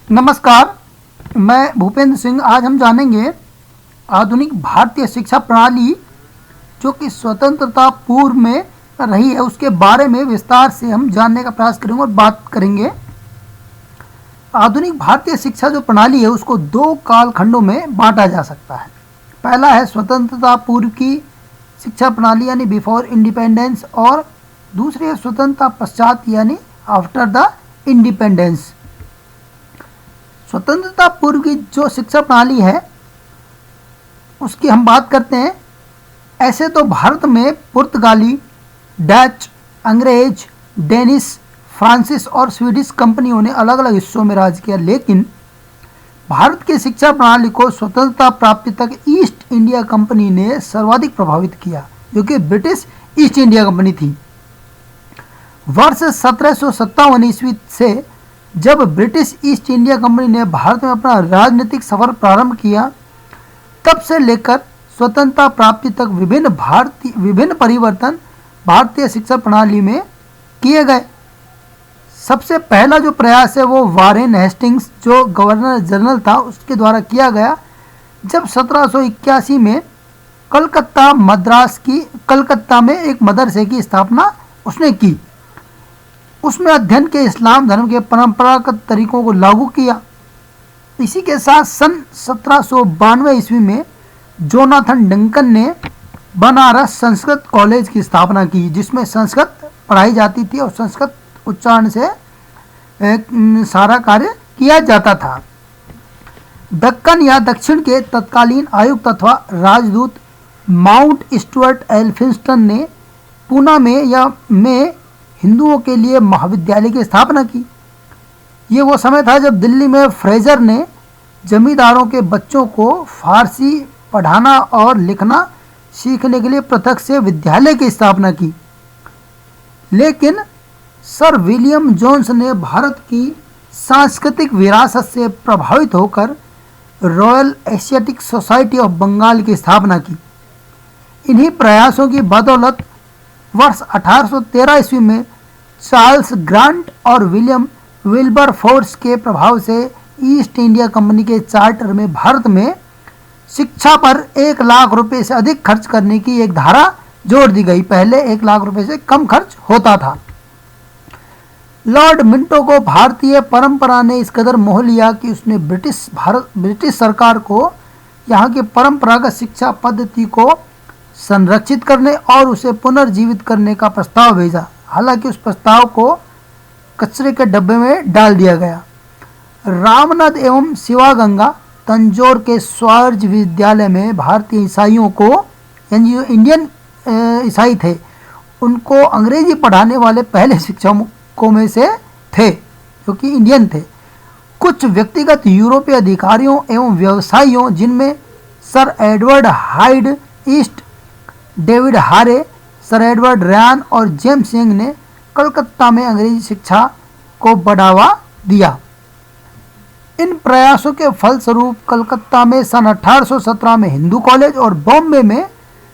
नमस्कार, मैं भूपेंद्र सिंह। आज हम जानेंगे आधुनिक भारतीय शिक्षा प्रणाली जो कि स्वतंत्रता पूर्व में रही है उसके बारे में विस्तार से हम जानने का प्रयास करेंगे और बात करेंगे। आधुनिक भारतीय शिक्षा जो प्रणाली है उसको दो कालखंडों में बांटा जा सकता है। पहला है स्वतंत्रता पूर्व की शिक्षा प्रणाली यानी बिफोर इंडिपेंडेंस, और दूसरी है स्वतंत्रता पश्चात यानी आफ्टर द इंडिपेंडेंस। स्वतंत्रता पूर्व की जो शिक्षा प्रणाली है उसकी हम बात करते हैं। ऐसे तो भारत में पुर्तगाली, डच, अंग्रेज, डेनिश, फ्रांसीस और स्वीडिश कंपनियों ने अलग अलग हिस्सों में राज किया, लेकिन भारत की शिक्षा प्रणाली को स्वतंत्रता प्राप्ति तक ईस्ट इंडिया कंपनी ने सर्वाधिक प्रभावित किया, जो कि ब्रिटिश ईस्ट इंडिया कंपनी थी। वर्ष 1757 ईस्वी से जब ब्रिटिश ईस्ट इंडिया कंपनी ने भारत में अपना राजनीतिक सफर प्रारंभ किया, तब से लेकर स्वतंत्रता प्राप्ति तक विभिन्न परिवर्तन भारतीय शिक्षा प्रणाली में किए गए। सबसे पहला जो प्रयास है वो वारेन हेस्टिंग्स जो गवर्नर जनरल था उसके द्वारा किया गया, जब 1781 में कलकत्ता में एक मदरसे की स्थापना उसने की। उसमें अध्ययन के इस्लाम धर्म के परंपरागत तरीकों को लागू किया। इसी के साथ सन 1792 ईस्वी में जोनाथन डंकन ने बनारस संस्कृत कॉलेज की स्थापना की, जिसमें संस्कृत पढ़ाई जाती थी और संस्कृत उच्चारण से सारा कार्य किया जाता था। दक्कन या दक्षिण के तत्कालीन आयुक्त अथवा राजदूत माउंट स्टुअर्ट एल्फिंस्टन ने पूना में हिंदुओं के लिए महाविद्यालय की स्थापना की। ये वो समय था जब दिल्ली में फ्रेजर ने जमींदारों के बच्चों को फारसी पढ़ाना और लिखना सीखने के लिए पृथक से विद्यालय की स्थापना की। लेकिन सर विलियम जोन्स ने भारत की सांस्कृतिक विरासत से प्रभावित होकर Royal Asiatic Society of Bengal की स्थापना की। इन्हीं प्रयासों की बदौलत वर्ष 1813 ईस्वी में चार्ल्स ग्रांट और विलियम विल्बरफोर्स के प्रभाव से ईस्ट इंडिया कंपनी के चार्टर में भारत में शिक्षा पर 1 लाख रुपए से अधिक खर्च करने की एक धारा जोड़ दी गई। पहले 1 लाख रुपए से कम खर्च होता था। लॉर्ड मिंटो को भारतीय परंपरा ने इस कदर मोह लिया कि उसने ब्रिटिश सरकार को यहाँ की परंपरागत शिक्षा पद्धति को संरक्षित करने और उसे पुनर्जीवित करने का प्रस्ताव भेजा। हालांकि उस प्रस्ताव को कचरे के डब्बे में डाल दिया गया। रामनाथ एवं शिवागंगा तंजौर के स्वराज विद्यालय में भारतीय ईसाइयों को, यानी जो इंडियन ईसाई थे, उनको अंग्रेजी पढ़ाने वाले पहले शिक्षकों में से थे, जो कि इंडियन थे। कुछ व्यक्तिगत यूरोपीय अधिकारियों एवं व्यवसायियों, जिनमें sir Edward hide east, David हारे, सर एडवर्ड रैन और जेम्स यंग ने कलकत्ता में अंग्रेजी शिक्षा को बढ़ावा दिया। इन प्रयासों के फलस्वरूप कलकत्ता में सन 1817 में हिंदू कॉलेज और बॉम्बे में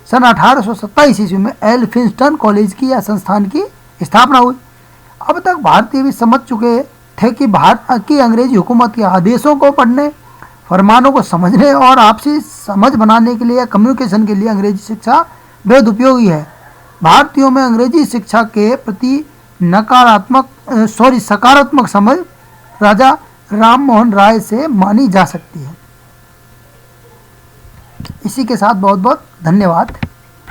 सन 1827 ईस्वी में एल्फिंस्टन कॉलेज की या संस्थान की स्थापना हुई। अब तक भारतीय भी समझ चुके थे कि भारत की अंग्रेजी हुकूमत के आदेशों को पढ़ने, फरमानों को समझने और आपसी समझ बनाने के लिए या कम्युनिकेशन के लिए अंग्रेजी शिक्षा बेहद उपयोगी है। भारतीयों में अंग्रेजी शिक्षा के प्रति सकारात्मक समझ राजा राम मोहन राय से मानी जा सकती है। इसी के साथ बहुत बहुत धन्यवाद।